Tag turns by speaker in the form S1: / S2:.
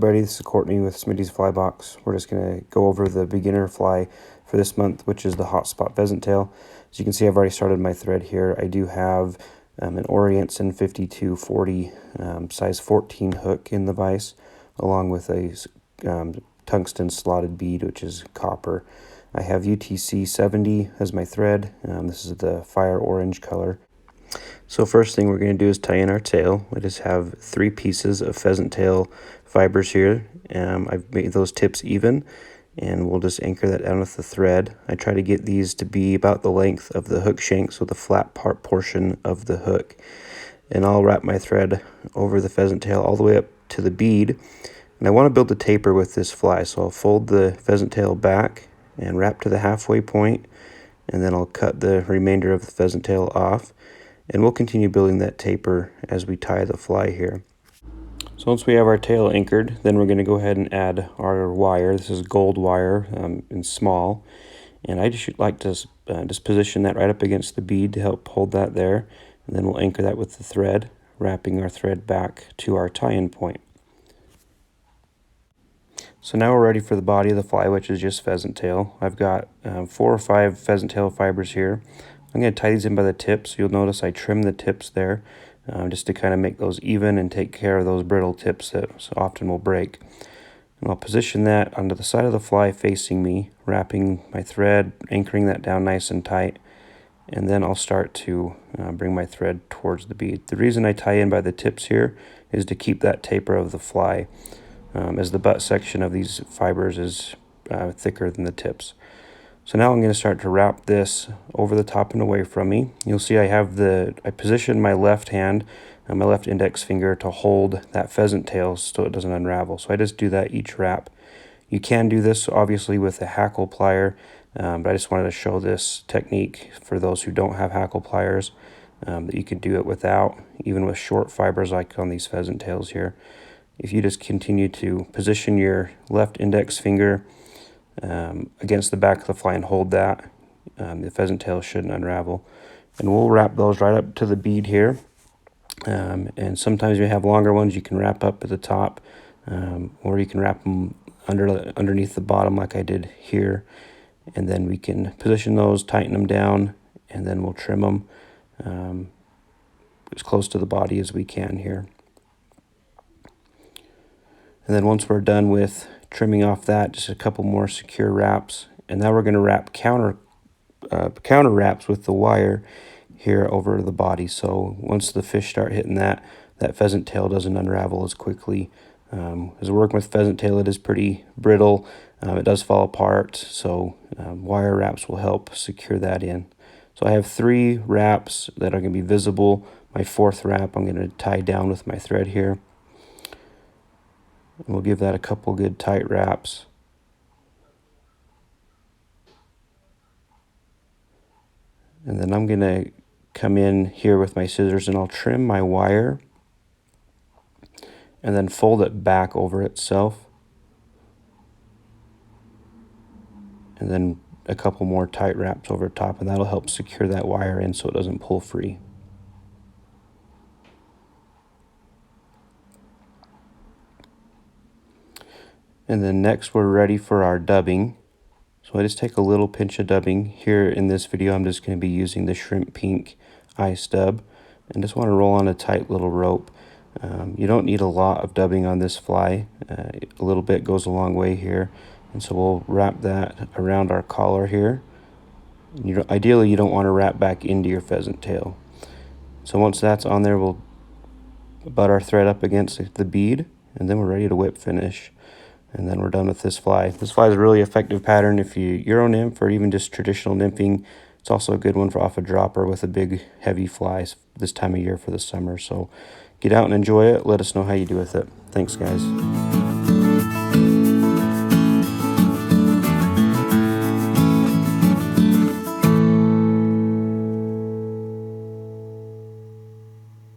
S1: everybody, this is Courtney with Smitty's Fly Box. We're just going to go over the beginner fly for this month, which is the Hotspot Pheasant Tail. As you can see, I've already started my thread here. I do have an Orientson 5240 size 14 hook in the vise, along with a tungsten slotted bead, which is copper. I have UTC 70 as my thread. This is the fire orange color. So first thing we're going to do is tie in our tail. I just have 3 pieces of pheasant tail fibers here. I've made those tips even, and we'll just anchor that down with the thread. I try to get these to be about the length of the hook shank, so the flat part portion of the hook. And I'll wrap my thread over the pheasant tail all the way up to the bead. And I want to build a taper with this fly, so I'll fold the pheasant tail back and wrap to the halfway point, and then I'll cut the remainder of the pheasant tail off. And we'll continue building that taper as we tie the fly here. So once we have our tail anchored, then we're going to go ahead and add our wire. This is gold wire in small. And I just like to just position that right up against the bead to help hold that there. And then we'll anchor that with the thread, wrapping our thread back to our tie-in point. So now we're ready for the body of the fly, which is just pheasant tail. I've got 4 or 5 pheasant tail fibers here. I'm going to tie these in by the tips. You'll notice I trim the tips there just to kind of make those even and take care of those brittle tips that so often will break. And I'll position that onto the side of the fly facing me, wrapping my thread, anchoring that down nice and tight, and then I'll start to bring my thread towards the bead. The reason I tie in by the tips here is to keep that taper of the fly, as the butt section of these fibers is thicker than the tips. So now I'm going to start to wrap this over the top and away from me. You'll see I position my left hand and my left index finger to hold that pheasant tail so it doesn't unravel. So I just do that each wrap. You can do this obviously with a hackle plier, but I just wanted to show this technique for those who don't have hackle pliers, that you can do it without, even with short fibers like on these pheasant tails here. If you just continue to position your left index finger against the back of the fly and hold that, the pheasant tail shouldn't unravel. And we'll wrap those right up to the bead here. And sometimes you have longer ones you can wrap up at the top, or you can wrap them underneath the bottom like I did here. And then we can position those, tighten them down, and then we'll trim them as close to the body as we can here. And then once we're done with trimming off that, just a couple more secure wraps, and now we're going to wrap counter wraps with the wire here over the body. So once the fish start hitting that pheasant tail doesn't unravel as quickly. As we're working with pheasant tail, it is pretty brittle. It does fall apart, so wire wraps will help secure that in. So I have 3 wraps that are going to be visible. My 4th wrap I'm going to tie down with my thread here. We'll give that a couple good tight wraps. And then I'm going to come in here with my scissors and I'll trim my wire and then fold it back over itself. And then a couple more tight wraps over top, and that'll help secure that wire in so it doesn't pull free. And then next we're ready for our dubbing. So I just take a little pinch of dubbing. Here in this video I'm just going to be using the shrimp pink eye stub, and just want to roll on a tight little rope. You don't need a lot of dubbing on this fly. A little bit goes a long way here. And so we'll wrap that around our collar here. Ideally you don't want to wrap back into your pheasant tail. So once that's on there, we'll butt our thread up against the bead, and then we're ready to whip finish. And then we're done with this fly. This fly is a really effective pattern if you Euro nymph or even just traditional nymphing. It's also a good one for off a dropper with a big heavy fly this time of year for the summer. So get out and enjoy it. Let us know how you do with it. Thanks, guys.